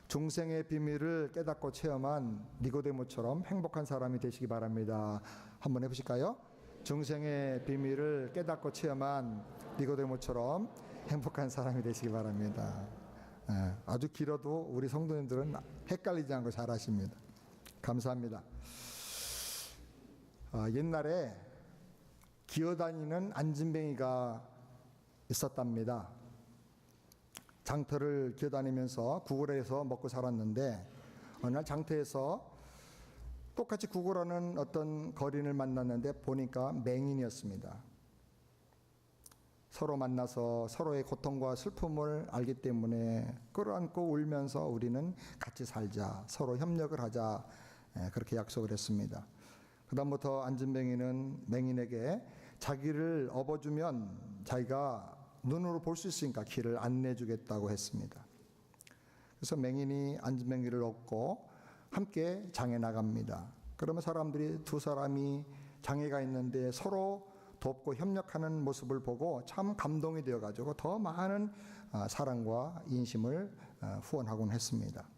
중생의 비밀을 깨닫고 체험한 니고데모처럼 행복한 사람이 되시기 바랍니다. 한번 해보실까요? 중생의 비밀을 깨닫고 체험한 니고데모처럼 행복한 사람이 되시기 바랍니다. 아주 길어도 우리 성도님들은 헷갈리지 않고 잘 하십니다. 감사합니다. 옛날에 기어다니는 안진뱅이가 있었답니다. 장터를 기어다니면서 구걸해서 먹고 살았는데 어느 날 장터에서 똑같이 구걸하는 어떤 거린을 만났는데 보니까 맹인이었습니다. 서로 만나서 서로의 고통과 슬픔을 알기 때문에 끌어안고 울면서 우리는 같이 살자, 서로 협력을 하자, 그렇게 약속을 했습니다. 그 다음부터 안진뱅이는 맹인에게 자기를 업어주면 자기가 눈으로 볼 수 있으니까 길을 안내해 주겠다고 했습니다. 그래서 맹인이 안진뱅이를 업고 함께 장에 나갑니다. 그러면 사람들이 두 사람이 장애가 있는데 서로 돕고 협력하는 모습을 보고 참 감동이 되어가지고 더 많은 사랑과 인심을 후원하곤 했습니다.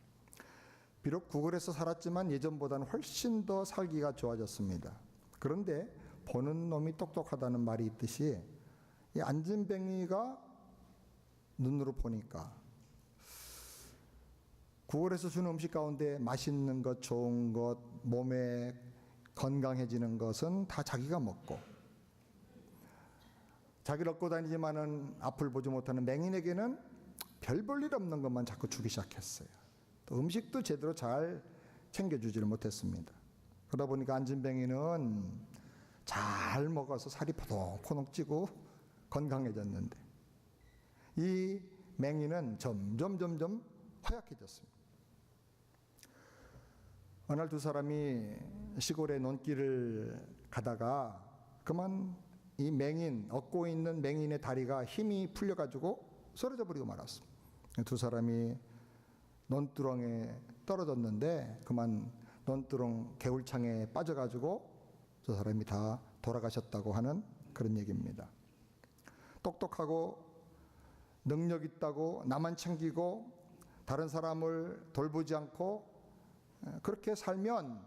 비록 구걸에서 살았지만 예전보다는 훨씬 더 살기가 좋아졌습니다. 그런데 보는 놈이 똑똑하다는 말이 있듯이 이 안진뱅이가 눈으로 보니까 구걸에서 주는 음식 가운데 맛있는 것, 좋은 것, 몸에 건강해지는 것은 다 자기가 먹고 자기를 얻고 다니지만은 앞을 보지 못하는 맹인에게는 별 볼 일 없는 것만 자꾸 주기 시작했어요. 또 음식도 제대로 잘 챙겨주지를 못했습니다. 그러다 보니까 안진뱅이는 잘 먹어서 살이 포동포동 찌고 건강해졌는데 이 맹인은 점점 허약해졌습니다. 어느 날 두 사람이 시골의 논길을 가다가 그만 이 맹인, 얻고 있는 맹인의 다리가 힘이 풀려가지고 쓰러져 버리고 말았습니다. 두 사람이 논두렁에 떨어졌는데 그만 논두렁 개울창에 빠져가지고 저 사람이 다 돌아가셨다고 하는 그런 얘기입니다. 똑똑하고 능력 있다고 나만 챙기고 다른 사람을 돌보지 않고 그렇게 살면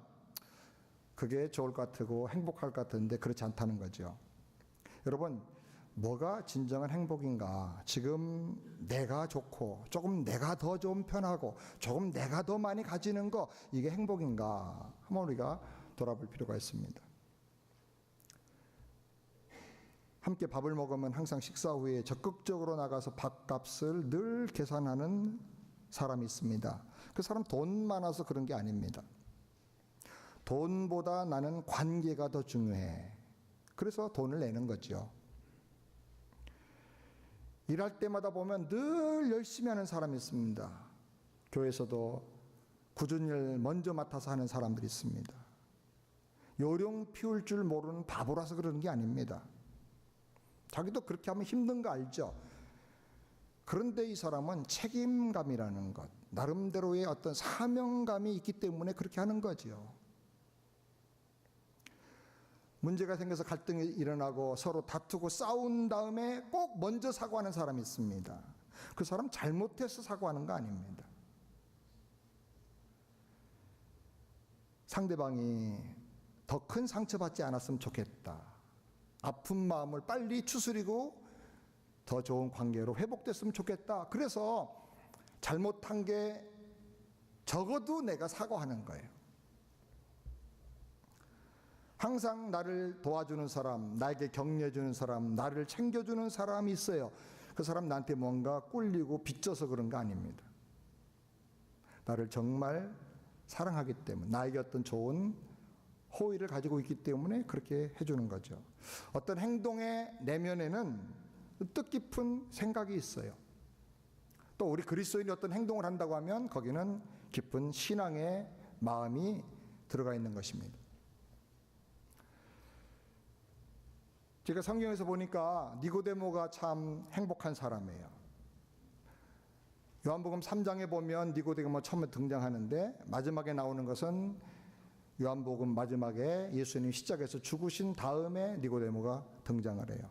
그게 좋을 것 같고 행복할 것 같은데 그렇지 않다는 거죠. 여러분, 뭐가 진정한 행복인가? 지금 내가 좋고 조금 내가 더 좀 편하고 조금 내가 더 많이 가지는 거, 이게 행복인가? 한번 우리가 돌아볼 필요가 있습니다. 함께 밥을 먹으면 항상 식사 후에 적극적으로 나가서 밥값을 늘 계산하는 사람이 있습니다. 그 사람 돈 많아서 그런 게 아닙니다. 돈보다 나는 관계가 더 중요해. 그래서 돈을 내는 거죠. 일할 때마다 보면 늘 열심히 하는 사람이 있습니다. 교회에서도 굳은 일 먼저 맡아서 하는 사람들이 있습니다. 요령 피울 줄 모르는 바보라서 그러는 게 아닙니다. 자기도 그렇게 하면 힘든 거 알죠. 그런데 이 사람은 책임감이라는 것, 나름대로의 어떤 사명감이 있기 때문에 그렇게 하는 거죠. 문제가 생겨서 갈등이 일어나고 서로 다투고 싸운 다음에 꼭 먼저 사과하는 사람이 있습니다. 그 사람 잘못해서 사과하는 거 아닙니다. 상대방이 더 큰 상처받지 않았으면 좋겠다. 아픈 마음을 빨리 추스리고 더 좋은 관계로 회복됐으면 좋겠다. 그래서 잘못한 게 적어도 내가 사과하는 거예요. 항상 나를 도와주는 사람, 나에게 격려해주는 사람, 나를 챙겨주는 사람이 있어요. 그 사람 나한테 뭔가 꿀리고 빚져서 그런 거 아닙니다. 나를 정말 사랑하기 때문에, 나에게 어떤 좋은 호의를 가지고 있기 때문에 그렇게 해주는 거죠. 어떤 행동의 내면에는 뜻깊은 생각이 있어요. 또 우리 그리스도인이 어떤 행동을 한다고 하면 거기는 깊은 신앙의 마음이 들어가 있는 것입니다. 제가 성경에서 보니까 니고데모가 참 행복한 사람이에요. 요한복음 3장에 보면 니고데모가 처음에 등장하는데 마지막에 나오는 것은 요한복음 마지막에 예수님 십자가에서 죽으신 다음에 니고데모가 등장을 해요.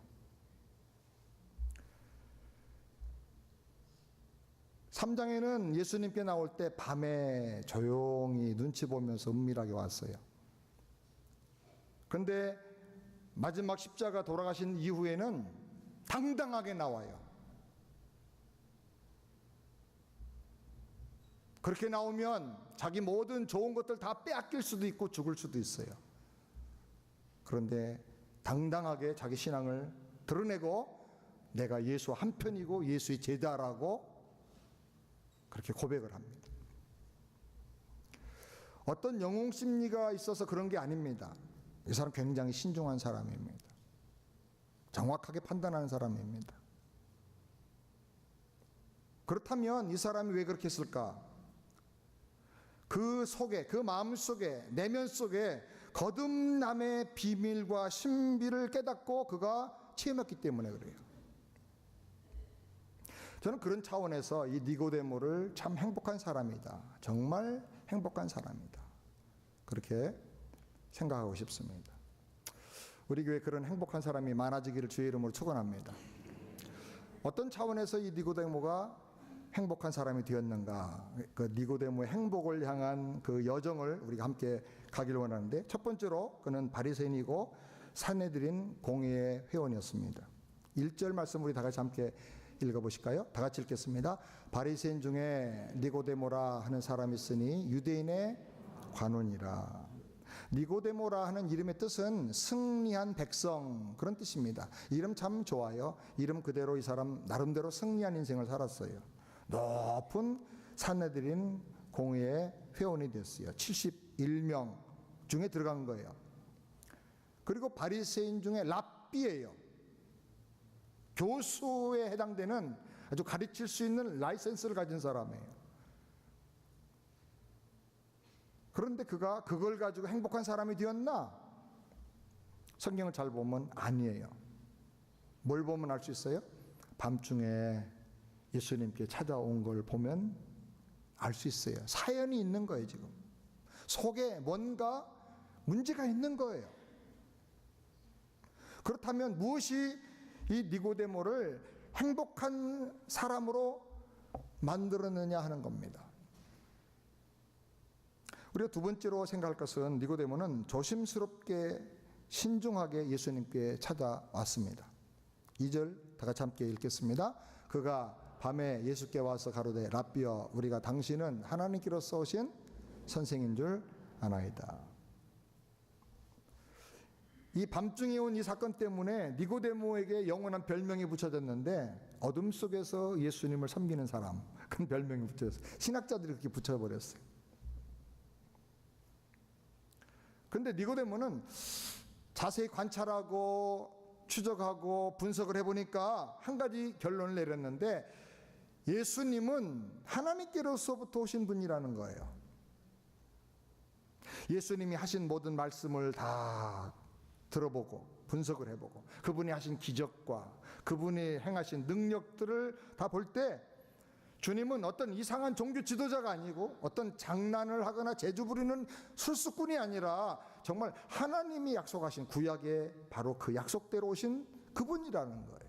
3장에는 예수님께 나올 때 밤에 조용히 눈치 보면서 은밀하게 왔어요. 그런데 마지막 십자가 돌아가신 이후에는 당당하게 나와요. 그렇게 나오면 자기 모든 좋은 것들 다 빼앗길 수도 있고 죽을 수도 있어요. 그런데 당당하게 자기 신앙을 드러내고 내가 예수 한편이고 예수의 제자라고 그렇게 고백을 합니다. 어떤 영웅 심리가 있어서 그런 게 아닙니다. 이 사람 굉장히 신중한 사람입니다. 정확하게 판단하는 사람입니다. 그렇다면 이 사람이 왜 그렇게 했을까? 그 속에, 그 마음 속에, 내면 속에 거듭남의 비밀과 신비를 깨닫고 그가 체험했기 때문에 그래요. 저는 그런 차원에서 이 니고데모를 참 행복한 사람이다. 정말 행복한 사람이다. 그렇게 생각하고 싶습니다. 우리 교회에 그런 행복한 사람이 많아지기를 주의 이름으로 축원합니다. 어떤 차원에서 이 니고데모가 행복한 사람이 되었는가? 그 니고데모의 행복을 향한 그 여정을 우리가 함께 가기를 원하는데, 첫 번째로 그는 바리새인이고 산헤드린 공회의 회원이었습니다. 1절 말씀 우리 다 같이 함께 읽어보실까요? 다 같이 읽겠습니다. 바리새인 중에 니고데모라 하는 사람이 있으니 유대인의 관원이라. 니고데모라 하는 이름의 뜻은 승리한 백성, 그런 뜻입니다. 이름 참 좋아요. 이름 그대로 이 사람 나름대로 승리한 인생을 살았어요. 높은 산헤드린 공회의 회원이 됐어요. 71명 중에 들어간 거예요. 그리고 바리새인 중에 랍비예요. 교수에 해당되는 아주 가르칠 수 있는 라이센스를 가진 사람이에요. 그런데 그가 그걸 가지고 행복한 사람이 되었나? 성경을 잘 보면 아니에요. 뭘 보면 알 수 있어요? 밤중에 예수님께 찾아온 걸 보면 알 수 있어요. 사연이 있는 거예요, 지금. 속에 뭔가 문제가 있는 거예요. 그렇다면 무엇이 이 니고데모를 행복한 사람으로 만들었느냐 하는 겁니다. 우리가 두 번째로 생각할 것은 니고데모는 조심스럽게 신중하게 예수님께 찾아왔습니다. 2절 다 같이 함께 읽겠습니다. 그가 밤에 예수께 와서 가로되 랍비여 우리가 당신은 하나님께로서 오신 선생인 줄 아나이다. 이 밤중에 온 이 사건 때문에 니고데모에게 영원한 별명이 붙여졌는데, 어둠 속에서 예수님을 섬기는 사람, 그런 별명이 붙여졌어요. 신학자들이 그렇게 붙여버렸어요. 그런데 니고데모는 자세히 관찰하고 추적하고 분석을 해보니까 한 가지 결론을 내렸는데, 예수님은 하나님께로서부터 오신 분이라는 거예요. 예수님이 하신 모든 말씀을 다 들어보고 분석을 해보고 그분이 하신 기적과 그분이 행하신 능력들을 다 볼 때, 주님은 어떤 이상한 종교 지도자가 아니고 어떤 장난을 하거나 재주 부리는 술수꾼이 아니라 정말 하나님이 약속하신 구약의 바로 그 약속대로 오신 그분이라는 거예요.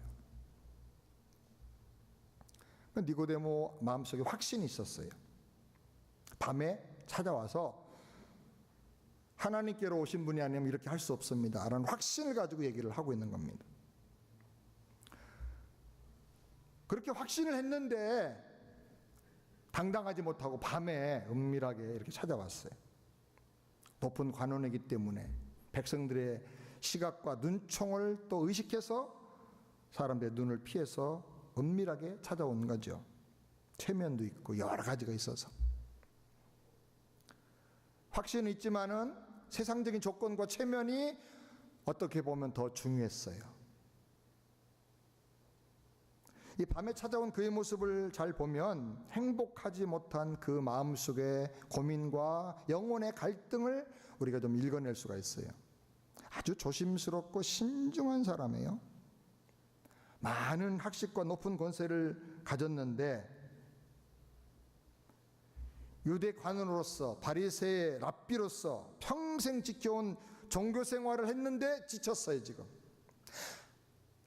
니고데모 마음속에 확신이 있었어요. 밤에 찾아와서 하나님께로 오신 분이 아니면 이렇게 할 수 없습니다 라는 확신을 가지고 얘기를 하고 있는 겁니다. 그렇게 확신을 했는데 당당하지 못하고 밤에 은밀하게 이렇게 찾아왔어요. 높은 관원이기 때문에 백성들의 시각과 눈총을 또 의식해서 사람들의 눈을 피해서 은밀하게 찾아온 거죠. 체면도 있고 여러 가지가 있어서. 확신은 있지만은 세상적인 조건과 체면이 어떻게 보면 더 중요했어요. 이 밤에 찾아온 그의 모습을 잘 보면 행복하지 못한 그 마음속의 고민과 영혼의 갈등을 우리가 좀 읽어낼 수가 있어요. 아주 조심스럽고 신중한 사람이에요. 많은 학식과 높은 권세를 가졌는데 유대 관원으로서 바리새의 랍비로서 평생 지켜온 종교 생활을 했는데 지쳤어요. 지금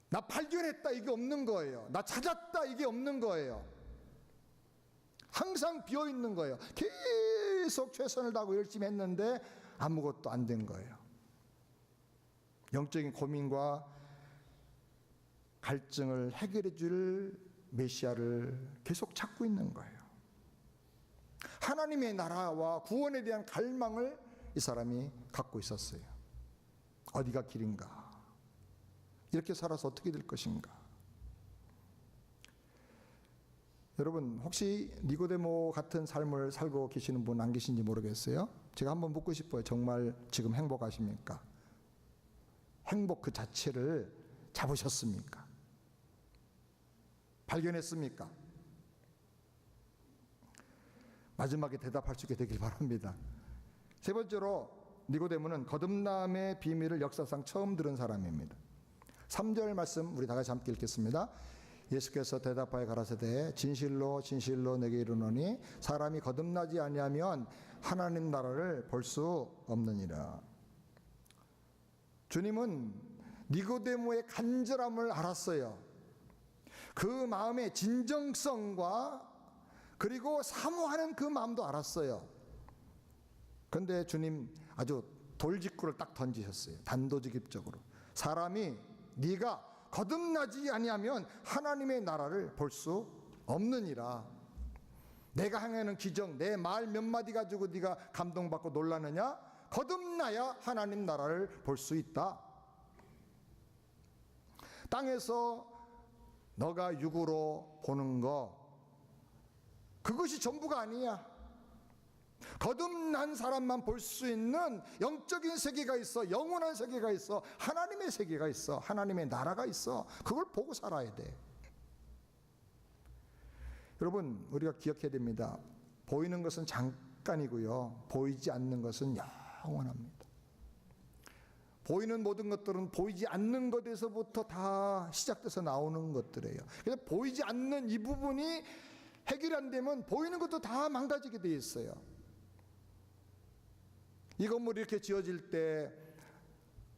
나 발견했다 이게 없는 거예요. 나 찾았다 이게 없는 거예요. 항상 비어 있는 거예요. 계속 최선을 다하고 열심히 했는데 아무것도 안 된 거예요. 영적인 고민과 갈증을 해결해 줄 메시아를 계속 찾고 있는 거예요. 하나님의 나라와 구원에 대한 갈망을 이 사람이 갖고 있었어요. 어디가 길인가? 이렇게 살아서 어떻게 될 것인가? 여러분, 혹시 니고데모 같은 삶을 살고 계시는 분 안 계신지 모르겠어요. 제가 한번 묻고 싶어요. 정말 지금 행복하십니까? 행복 그 자체를 잡으셨습니까? 발견했습니까? 마지막에 대답할 수 있게 되길 바랍니다. 세 번째로 니고데모는 거듭남의 비밀을 역사상 처음 들은 사람입니다. 3절 말씀 우리 다 같이 함께 읽겠습니다. 예수께서 대답하여 가라사대 진실로 진실로 내게 이르노니 사람이 거듭나지 아니하면 하나님 나라를 볼 수 없느니라. 주님은 니고데모의 간절함을 알았어요. 그 마음의 진정성과 그리고 사모하는 그 마음도 알았어요. 그런데 주님 아주 돌직구를 딱 던지셨어요. 단도직입적으로. 사람이 네가 거듭나지 아니하면 하나님의 나라를 볼 수 없느니라. 내가 행하는 기적, 내 말 몇 마디 가지고 네가 감동받고 놀라느냐? 거듭나야 하나님 나라를 볼 수 있다. 땅에서 너가 육으로 보는 거 그것이 전부가 아니야. 거듭난 사람만 볼 수 있는 영적인 세계가 있어. 영원한 세계가 있어. 하나님의 세계가 있어. 하나님의 나라가 있어. 그걸 보고 살아야 돼. 여러분, 우리가 기억해야 됩니다. 보이는 것은 잠깐이고요. 보이지 않는 것은 영원합니다. 보이는 모든 것들은 보이지 않는 것에서부터 다 시작돼서 나오는 것들이에요. 그래서 보이지 않는 이 부분이 해결이 안 되면 보이는 것도 다 망가지게 돼 있어요. 이 건물이 이렇게 지어질 때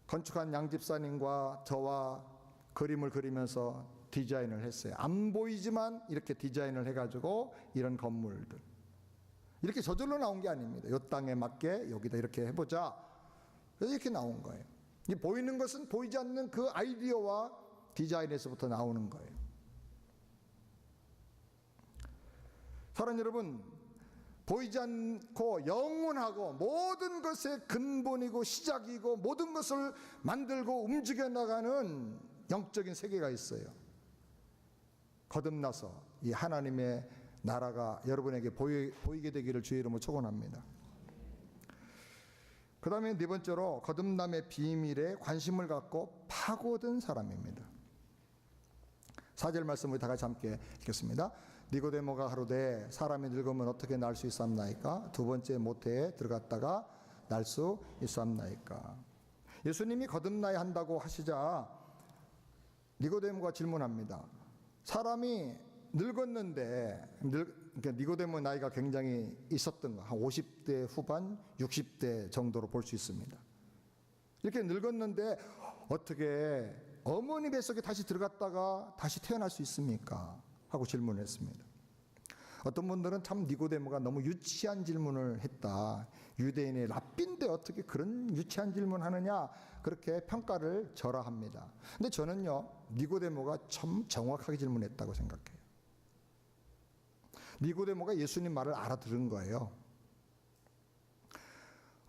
건축한 양집사님과 저와 그림을 그리면서 디자인을 했어요. 안 보이지만 이렇게 디자인을 해가지고 이런 건물들 이렇게 저절로 나온 게 아닙니다. 이 땅에 맞게 여기다 이렇게 해보자. 그래서 이렇게 나온 거예요. 이 보이는 것은 보이지 않는 그 아이디어와 디자인에서부터 나오는 거예요. 사랑 여러분, 보이지 않고 영원하고 모든 것의 근본이고 시작이고 모든 것을 만들고 움직여 나가는 영적인 세계가 있어요. 거듭나서 이 하나님의 나라가 여러분에게 보이게 되기를 주의 이름으로 축원합니다. 그 다음에 네 번째로 거듭남의 비밀에 관심을 갖고 파고든 사람입니다. 4절 말씀 우리 다 같이 함께 읽겠습니다. 니고데모가 하루되 사람이 늙으면 어떻게 날 수 있사옵나이까? 두 번째 모태에 들어갔다가 날 수 있사옵나이까? 예수님이 거듭나야 한다고 하시자 니고데모가 질문합니다. 사람이 늙었는데 그러니까 니고데모 나이가 굉장히 있었던 거, 한 50대 후반, 60대 정도로 볼 수 있습니다. 이렇게 늙었는데 어떻게 어머니 뱃속에 다시 들어갔다가 다시 태어날 수 있습니까? 하고 질문했습니다. 어떤 분들은 참 니고데모가 너무 유치한 질문을 했다. 유대인의 랍비인데 어떻게 그런 유치한 질문 하느냐, 그렇게 평가를 절하합니다. 근데 저는요, 니고데모가 참 정확하게 질문했다고 생각해요. 니고데모가 예수님 말을 알아들은 거예요.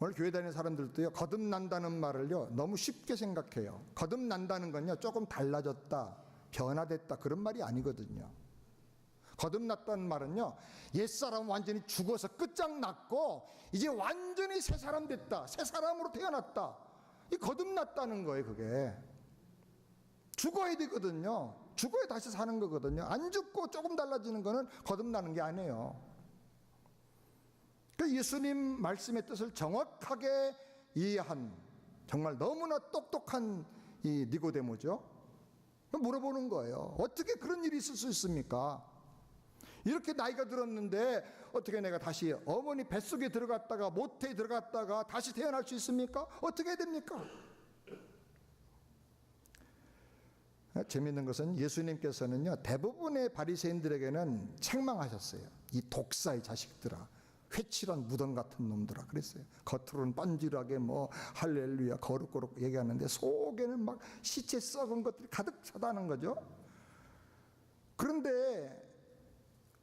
오늘 교회 다니는 사람들도요, 거듭난다는 말을요 너무 쉽게 생각해요. 거듭난다는 건요 조금 달라졌다, 변화됐다, 그런 말이 아니거든요. 거듭났다는 말은요, 옛사람 완전히 죽어서 끝장났고 이제 완전히 새 사람 됐다, 새 사람으로 태어났다, 이 거듭났다는 거예요. 그게 죽어야 되거든요. 죽어야 다시 사는 거거든요. 안 죽고 조금 달라지는 거는 거듭나는 게 아니에요. 그 예수님 말씀의 뜻을 정확하게 이해한 정말 너무나 똑똑한 이 니고데모죠. 물어보는 거예요. 어떻게 그런 일이 있을 수 있습니까? 이렇게 나이가 들었는데 어떻게 내가 다시 어머니 뱃속에 들어갔다가 모태에 들어갔다가 다시 태어날 수 있습니까? 어떻게 해야 됩니까? 재미있는 것은 예수님께서는요, 대부분의 바리새인들에게는 책망하셨어요. 이 독사의 자식들아, 회칠한 무덤 같은 놈들아, 그랬어요. 겉으로는 빤질하게 뭐 할렐루야 거룩거룩 얘기하는데 속에는 막 시체 썩은 것들이 가득 차다는 거죠. 그런데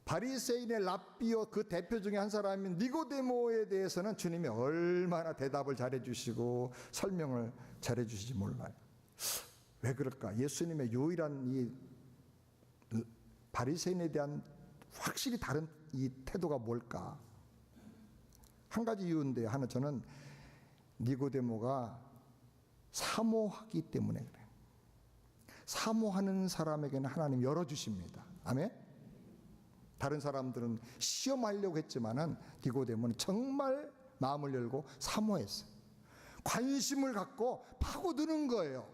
바리새인의 랍비오 그 대표 중에 한 사람인 니고데모에 대해서는 주님이 얼마나 대답을 잘해 주시고 설명을 잘해 주시지 몰라요. 왜 그럴까? 예수님의 유일한 이 바리새인에 대한 확실히 다른 이 태도가 뭘까? 한 가지 이유인데요. 하나, 저는 니고데모가 사모하기 때문에 그래요. 사모하는 사람에게는 하나님 열어주십니다. 아멘? 다른 사람들은 시험하려고 했지만은 니고데모는 정말 마음을 열고 사모했어요. 관심을 갖고 파고드는 거예요.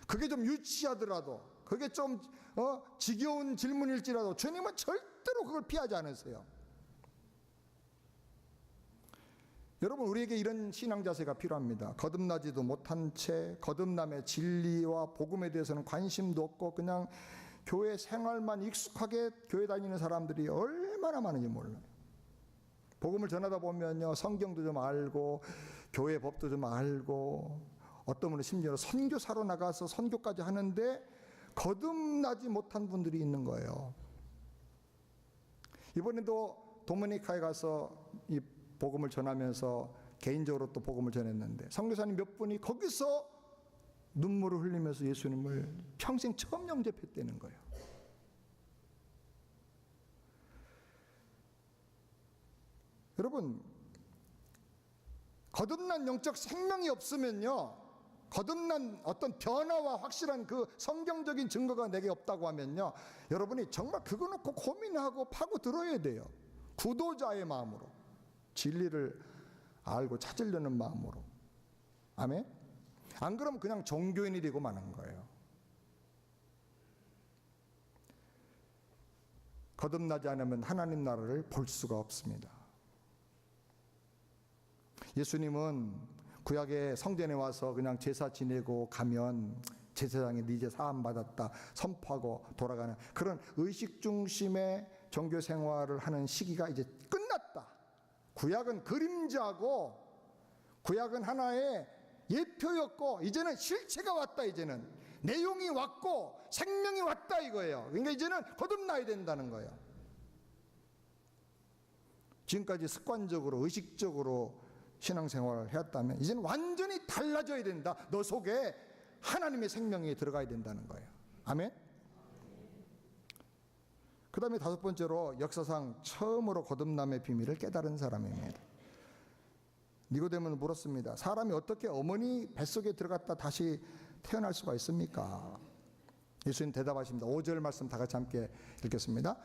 그게 좀 유치하더라도, 그게 좀 지겨운 질문일지라도 주님은 절대로 그걸 피하지 않으세요. 여러분, 우리에게 이런 신앙 자세가 필요합니다. 거듭나지도 못한 채 거듭남의 진리와 복음에 대해서는 관심도 없고 그냥 교회 생활만 익숙하게 교회 다니는 사람들이 얼마나 많은지 몰라요. 복음을 전하다 보면요, 성경도 좀 알고 교회 법도 좀 알고 어떤 분은 심지어 선교사로 나가서 선교까지 하는데 거듭나지 못한 분들이 있는 거예요. 이번에도 도미니카에 가서 이 복음을 전하면서 개인적으로 또 복음을 전했는데 선교사님 몇 분이 거기서 눈물을 흘리면서 예수님을 평생 처음 영접했다는 거예요. 여러분, 거듭난 영적 생명이 없으면요, 거듭난 어떤 변화와 확실한 그 성경적인 증거가 내게 없다고 하면요, 여러분이 정말 그거 놓고 고민하고 파고 들어야 돼요. 구도자의 마음으로, 진리를 알고 찾으려는 마음으로. 아멘? 안 그러면 그냥 종교인이 되고 마는 거예요. 거듭나지 않으면 하나님 나라를 볼 수가 없습니다. 예수님은 구약의 성전에 와서 그냥 제사 지내고 가면 제사장이 네 죄 사함 받았다 선포하고 돌아가는 그런 의식 중심의 종교 생활을 하는 시기가 이제 끝났다. 구약은 그림자고 구약은 하나의 예표였고 이제는 실체가 왔다. 이제는 내용이 왔고 생명이 왔다 이거예요. 그러니까 이제는 거듭나야 된다는 거예요. 지금까지 습관적으로 의식적으로 신앙생활을 해왔다면 이제는 완전히 달라져야 된다. 너 속에 하나님의 생명이 들어가야 된다는 거예요. 아멘? 그 다음에 다섯 번째로 역사상 처음으로 거듭남의 비밀을 깨달은 사람입니다. 니고데모는 물었습니다. 사람이 어떻게 어머니 뱃속에 들어갔다 다시 태어날 수가 있습니까? 예수님 대답하십니다. 5절 말씀 다 같이 함께 읽겠습니다.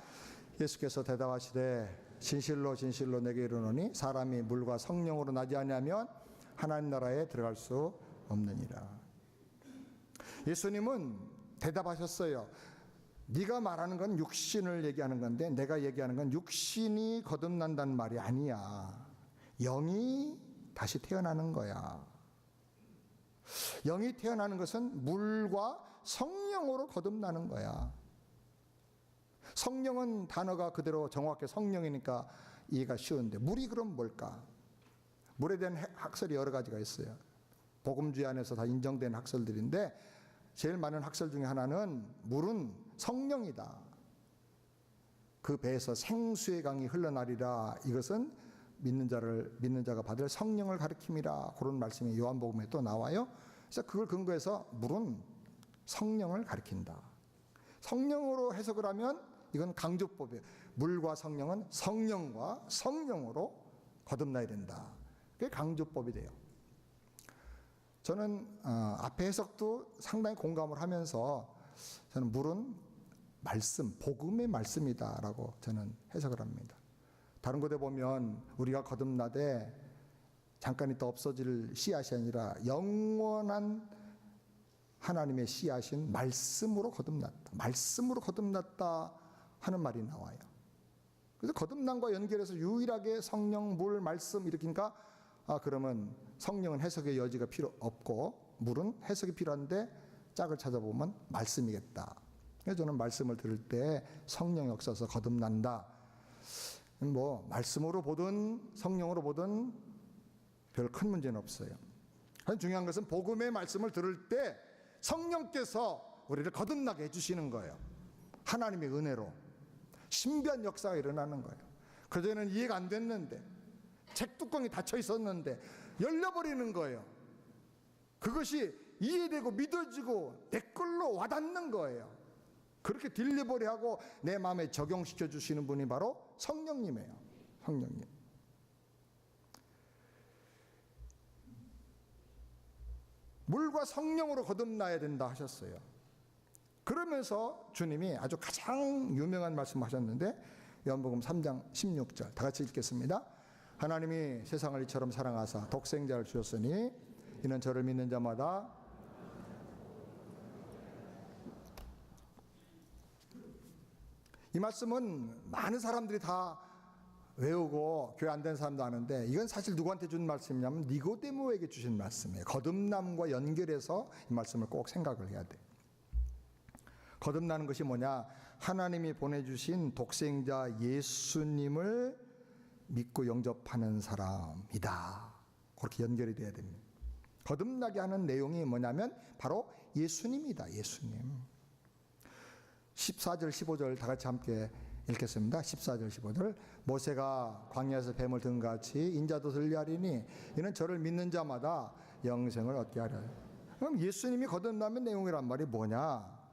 예수께서 대답하시되 진실로 진실로 내게 이르노니 사람이 물과 성령으로 나지 아니하면 하나님 나라에 들어갈 수 없느니라. 예수님은 대답하셨어요. 네가 말하는 건 육신을 얘기하는 건데 내가 얘기하는 건 육신이 거듭난다는 말이 아니야. 영이 다시 태어나는 거야. 영이 태어나는 것은 물과 성령으로 거듭나는 거야. 성령은 단어가 그대로 정확히 성령이니까 이해가 쉬운데 물이 그럼 뭘까? 물에 대한 학설이 여러 가지가 있어요. 복음주의 안에서 다 인정된 학설들인데 제일 많은 학설 중에 하나는 물은 성령이다. 그 배에서 생수의 강이 흘러나리라. 이것은 믿는 자가 받을 성령을 가리킴이라. 그런 말씀이 요한복음에 또 나와요. 그래서 그걸 근거해서 물은 성령을 가리킨다. 성령으로 해석을 하면 이건 강조법이에요. 물과 성령은 성령과 성령으로 거듭나야 된다. 그게 강조법이 돼요. 저는 앞에 해석도 상당히 공감을 하면서 저는 물은 말씀, 복음의 말씀이다라고 저는 해석을 합니다. 다른 곳에 보면 우리가 거듭나되 잠깐 있다 없어질 씨앗이 아니라 영원한 하나님의 씨앗인 말씀으로 거듭났다. 말씀으로 거듭났다 하는 말이 나와요. 그래서 거듭남과 연결해서 유일하게 성령, 물, 말씀 이렇게니까 그러면 성령은 해석의 여지가 필요 없고 물은 해석이 필요한데 짝을 찾아보면 말씀이겠다. 그래서 저는 말씀을 들을 때 성령이 없어서 거듭난다. 뭐 말씀으로 보든 성령으로 보든 별 큰 문제는 없어요. 중요한 것은 복음의 말씀을 들을 때 성령께서 우리를 거듭나게 해주시는 거예요. 하나님의 은혜로 신비한 역사가 일어나는 거예요. 그전에는 이해가 안 됐는데, 책 뚜껑이 닫혀 있었는데 열려버리는 거예요. 그것이 이해되고 믿어지고 내 걸로 와닿는 거예요. 그렇게 딜리버리하고 내 마음에 적용시켜 주시는 분이 바로 성령님이에요. 성령님. 물과 성령으로 거듭나야 된다 하셨어요. 그러면서 주님이 아주 가장 유명한 말씀하셨는데, 요한복음 3장 16절 다 같이 읽겠습니다. 하나님이 세상을 이처럼 사랑하사 독생자를 주셨으니 이는 저를 믿는 자마다 이 말씀은 많은 사람들이 다 외우고 교회 안 된 사람도 아는데, 이건 사실 누구한테 준 말씀이냐면 니고데모에게 주신 말씀이에요. 거듭남과 연결해서 이 말씀을 꼭 생각을 해야 돼. 거듭나는 것이 뭐냐? 하나님이 보내주신 독생자 예수님을 믿고 영접하는 사람이다. 그렇게 연결이 돼야 됩니다. 거듭나게 하는 내용이 뭐냐면 바로 예수님이다. 예수님. 14절 15절 다 같이 함께 읽겠습니다. 14절 15절 모세가 광야에서 뱀을 든 같이 인자도 들리하리니 이는 저를 믿는 자마다 영생을 얻게 하려. 그럼 예수님이 거듭나면 내용이란 말이 뭐냐?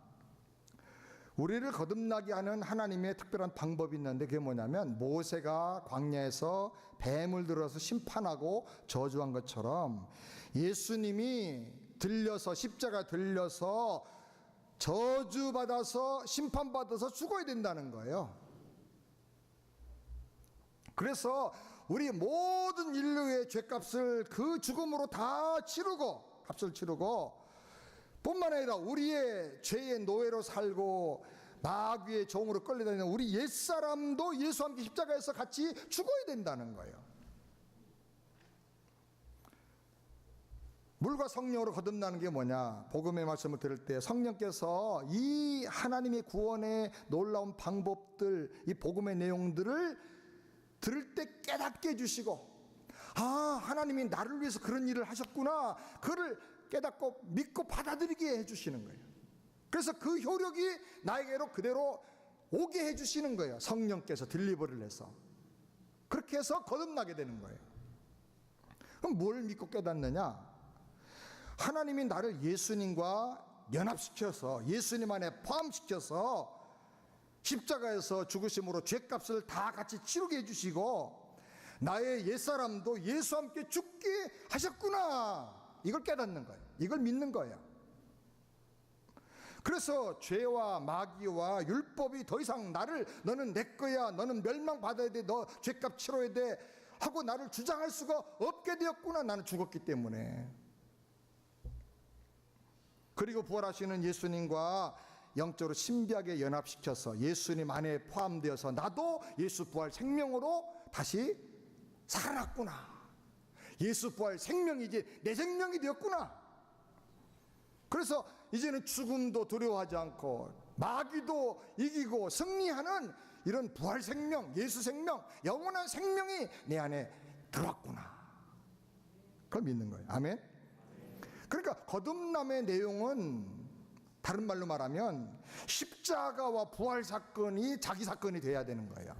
우리를 거듭나게 하는 하나님의 특별한 방법이 있는데, 그게 뭐냐면 모세가 광야에서 뱀을 들어서 심판하고 저주한 것처럼 예수님이 들려서 십자가 들려서 저주받아서 심판받아서 죽어야 된다는 거예요. 그래서 우리 모든 인류의 죄값을 그 죽음으로 다 치르고, 값을 치르고, 뿐만 아니라 우리의 죄의 노예로 살고 마귀의 종으로 끌려다니는 우리 옛사람도 예수와 함께 십자가에서 같이 죽어야 된다는 거예요. 물과 성령으로 거듭나는 게 뭐냐? 복음의 말씀을 들을 때 성령께서 이 하나님의 구원의 놀라운 방법들, 이 복음의 내용들을 들을 때 깨닫게 해주시고, 아, 하나님이 나를 위해서 그런 일을 하셨구나, 그를 깨닫고 믿고 받아들이게 해주시는 거예요. 그래서 그 효력이 나에게로 그대로 오게 해주시는 거예요. 성령께서 딜리버리를 해서. 그렇게 해서 거듭나게 되는 거예요. 그럼 뭘 믿고 깨닫느냐? 하나님이 나를 예수님과 연합시켜서, 예수님 안에 포함시켜서 십자가에서 죽으심으로 죄값을 다 같이 치르게 해주시고 나의 옛사람도 예수와 함께 죽게 하셨구나, 이걸 깨닫는 거예요. 이걸 믿는 거예요. 그래서 죄와 마귀와 율법이 더 이상 나를, 너는 내 거야, 너는 멸망받아야 돼, 너 죄값 치러야 돼 하고 나를 주장할 수가 없게 되었구나. 나는 죽었기 때문에. 그리고 부활하시는 예수님과 영적으로 신비하게 연합시켜서 예수님 안에 포함되어서 나도 예수 부활 생명으로 다시 살아났구나. 예수 부활 생명이 이제 내 생명이 되었구나. 그래서 이제는 죽음도 두려워하지 않고 마귀도 이기고 승리하는 이런 부활 생명, 예수 생명, 영원한 생명이 내 안에 들어왔구나. 그걸 믿는 거예요. 아멘. 그러니까 거듭남의 내용은 다른 말로 말하면 십자가와 부활 사건이 자기 사건이 돼야 되는 거예요.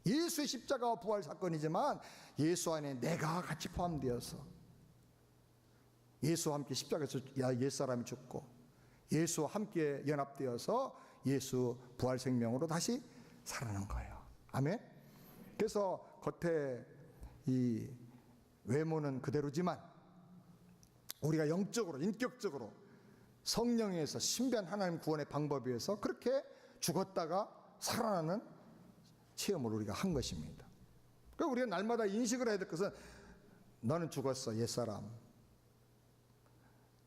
예수의 십자가와 부활 사건이지만 예수 안에 내가 같이 포함되어서 예수와 함께 십자가에서 옛사람이 죽고 예수와 함께 연합되어서 예수 부활 생명으로 다시 살아난 거예요. 아멘. 그래서 겉에 이 외모는 그대로지만 우리가 영적으로, 인격적으로 성령에서 신비한 하나님 구원의 방법에 의해서 그렇게 죽었다가 살아나는 체험을 우리가 한 것입니다. 그러니까 우리가 날마다 인식을 해야 될 것은 너는 죽었어, 옛사람.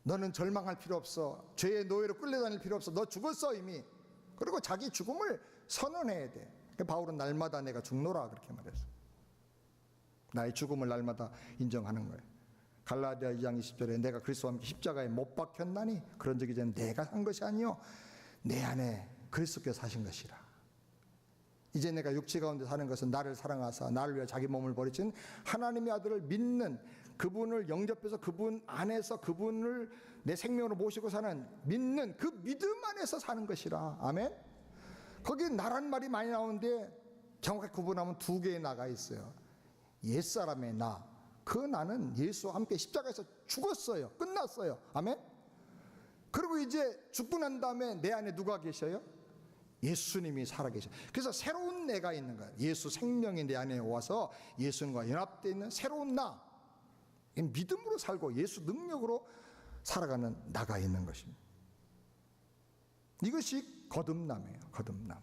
너는 절망할 필요 없어. 죄의 노예로 끌려다닐 필요 없어. 너 죽었어 이미. 그리고 자기 죽음을 선언해야 돼. 그러니까 바울은 날마다 내가 죽노라 그렇게 말했어. 나의 죽음을 날마다 인정하는 거예요. 갈라디아 2장 20절에 내가 그리스도와 함께 십자가에 못 박혔나니 그런 적이 이제는 내가 산 것이 아니요 내 안에 그리스도께서 사신 것이라. 이제 내가 육체 가운데 사는 것은 나를 사랑하사 나를 위해 자기 몸을 버리신 하나님의 아들을 믿는 그분을 영접해서 그분 안에서 그분을 내 생명으로 모시고 사는 믿는 그 믿음 안에서 사는 것이라. 아멘. 거기 나란 말이 많이 나오는데 정확하게 구분하면 두 개의 나가 있어요. 옛사람의 나, 그 나는 예수와 함께 십자가에서 죽었어요. 끝났어요. 아멘. 그리고 이제 죽고 난 다음에 내 안에 누가 계셔요? 예수님이 살아계셔요. 그래서 새로운 내가 있는 거예요. 예수 생명이 내 안에 와서 예수님과 연합되어 있는 새로운 나, 믿음으로 살고 예수 능력으로 살아가는 나가 있는 것입니다. 이것이 거듭남이에요. 거듭남.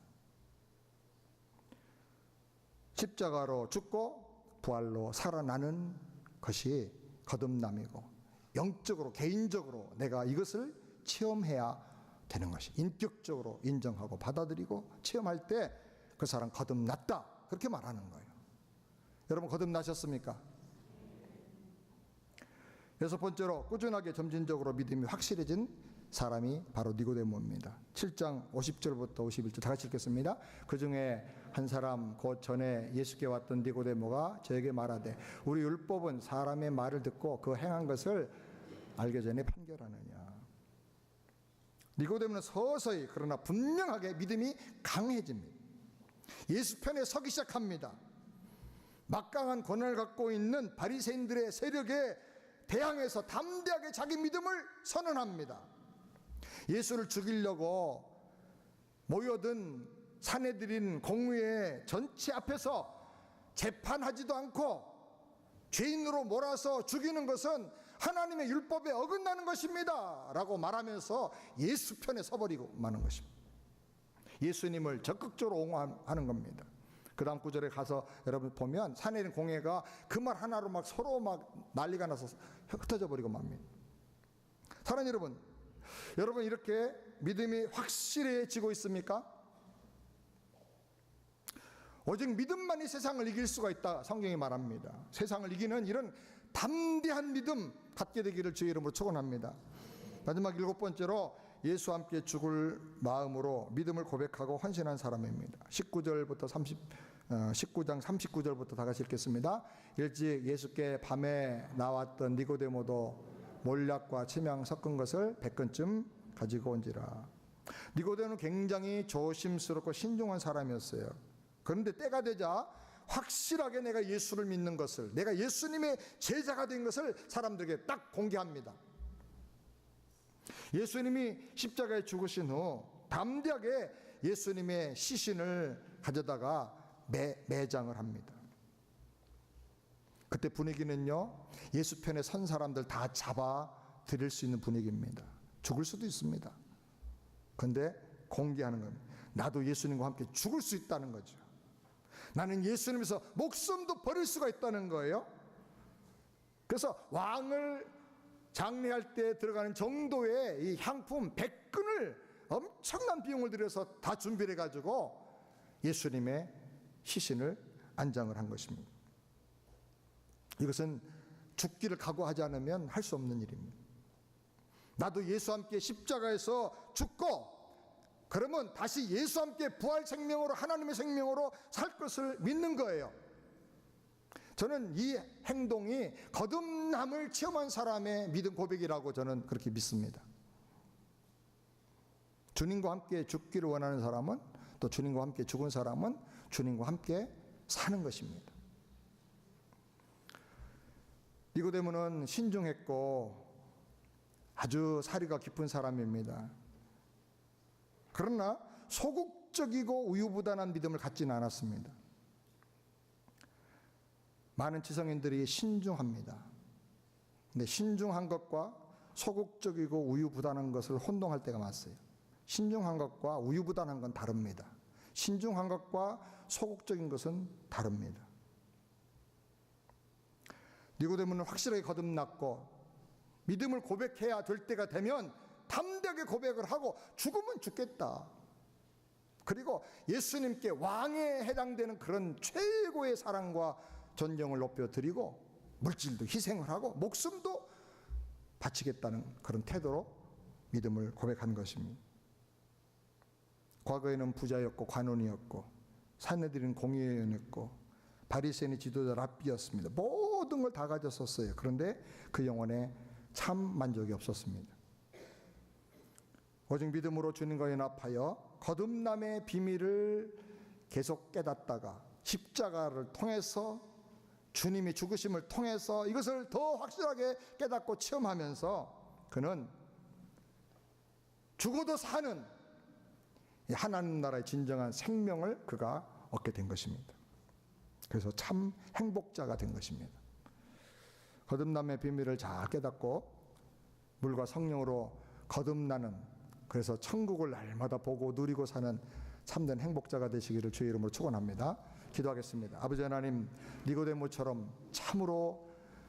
십자가로 죽고 부활로 살아나는 것이 거듭남이고, 영적으로 개인적으로 내가 이것을 체험해야 되는 것이, 인격적으로 인정하고 받아들이고 체험할 때 그 사람 거듭났다, 그렇게 말하는 거예요. 여러분 거듭나셨습니까? 여섯 번째로 꾸준하게 점진적으로 믿음이 확실해진 사람이 바로 니고데모입니다. 7장 50절부터 51절 다 같이 읽겠습니다. 그 중에 한 사람 곧 전에 예수께 왔던 니고데모가 저에게 말하되 우리 율법은 사람의 말을 듣고 그 행한 것을 알기 전에 판결하느냐. 니고데모는 서서히 그러나 분명하게 믿음이 강해집니다. 예수 편에 서기 시작합니다. 막강한 권한을 갖고 있는 바리새인들의 세력에 대항해서 담대하게 자기 믿음을 선언합니다. 예수를 죽이려고 모여든 사내들인 공회의 전체 앞에서 재판하지도 않고 죄인으로 몰아서 죽이는 것은 하나님의 율법에 어긋나는 것입니다 라고 말하면서 예수 편에 서버리고 마는 것입니다. 예수님을 적극적으로 옹호하는 겁니다. 그 다음 구절에 가서 여러분 보면 사내린 공회가 그 말 하나로 막 서로 막 난리가 나서 흩어져 버리고 맙니다. 사랑하는 여러분, 여러분 이렇게 믿음이 확실해지고 있습니까? 오직 믿음만이 세상을 이길 수가 있다, 성경이 말합니다. 세상을 이기는 이런 담대한 믿음 갖게 되기를 주의 이름으로 축원합니다. 마지막 일곱 번째로 예수와 함께 죽을 마음으로 믿음을 고백하고 헌신한 사람입니다. 19장 39절부터 다 같이 읽겠습니다. 일찍 예수께 밤에 나왔던 니고데모도 몰약과 침향 섞은 것을 100근쯤 가지고 온지라. 니고데모는 굉장히 조심스럽고 신중한 사람이었어요. 그런데 때가 되자 확실하게 내가 예수를 믿는 것을, 내가 예수님의 제자가 된 것을 사람들에게 딱 공개합니다. 예수님이 십자가에 죽으신 후 담대하게 예수님의 시신을 가져다가 매장을 합니다. 그때 분위기는요, 예수 편에 선 사람들 다 잡아 드릴 수 있는 분위기입니다. 죽을 수도 있습니다. 그런데 공개하는 겁니다. 나도 예수님과 함께 죽을 수 있다는 거죠. 나는 예수님에서 목숨도 버릴 수가 있다는 거예요. 그래서 왕을 장례할 때 들어가는 정도의 이 향품 100근을 엄청난 비용을 들여서 다 준비를 해가지고 예수님의 시신을 안장을 한 것입니다. 이것은 죽기를 각오하지 않으면 할 수 없는 일입니다. 나도 예수와 함께 십자가에서 죽고 그러면 다시 예수와 함께 부활 생명으로, 하나님의 생명으로 살 것을 믿는 거예요. 저는 이 행동이 거듭남을 체험한 사람의 믿음 고백이라고 저는 그렇게 믿습니다. 주님과 함께 죽기를 원하는 사람은, 또 주님과 함께 죽은 사람은 주님과 함께 사는 것입니다. 니고데모는 신중했고 아주 사리가 깊은 사람입니다. 그러나 소극적이고 우유부단한 믿음을 갖지는 않았습니다. 많은 지성인들이 신중합니다. 근데 신중한 것과 소극적이고 우유부단한 것을 혼동할 때가 많았어요. 신중한 것과 우유부단한 건 다릅니다. 신중한 것과 소극적인 것은 다릅니다. 니고데모는 확실하게 거듭났고 믿음을 고백해야 될 때가 되면 담대하게 고백을 하고 죽으면 죽겠다. 그리고 예수님께 왕에 해당되는 그런 최고의 사랑과 존경을 높여드리고 물질도 희생을 하고 목숨도 바치겠다는 그런 태도로 믿음을 고백한 것입니다. 과거에는 부자였고 관원이었고 사내들은 공의원이었고 바리새인의 지도자 랍비였습니다. 모든 걸 다 가졌었어요. 그런데 그 영혼에 참 만족이 없었습니다. 오직 믿음으로 주님과 연합하여 거듭남의 비밀을 계속 깨닫다가 십자가를 통해서 주님이 죽으심을 통해서 이것을 더 확실하게 깨닫고 체험하면서 그는 죽어도 사는 하나님 나라의 진정한 생명을 그가 얻게 된 것입니다. 그래서 참 행복자가 된 것입니다. 거듭남의 비밀을 잘 깨닫고 물과 성령으로 거듭나는, 그래서 천국을 날마다 보고 누리고 사는 참된 행복자가 되시기를 주의 이름으로 축원합니다. 기도하겠습니다. 아버지 하나님, 니고데모처럼 참으로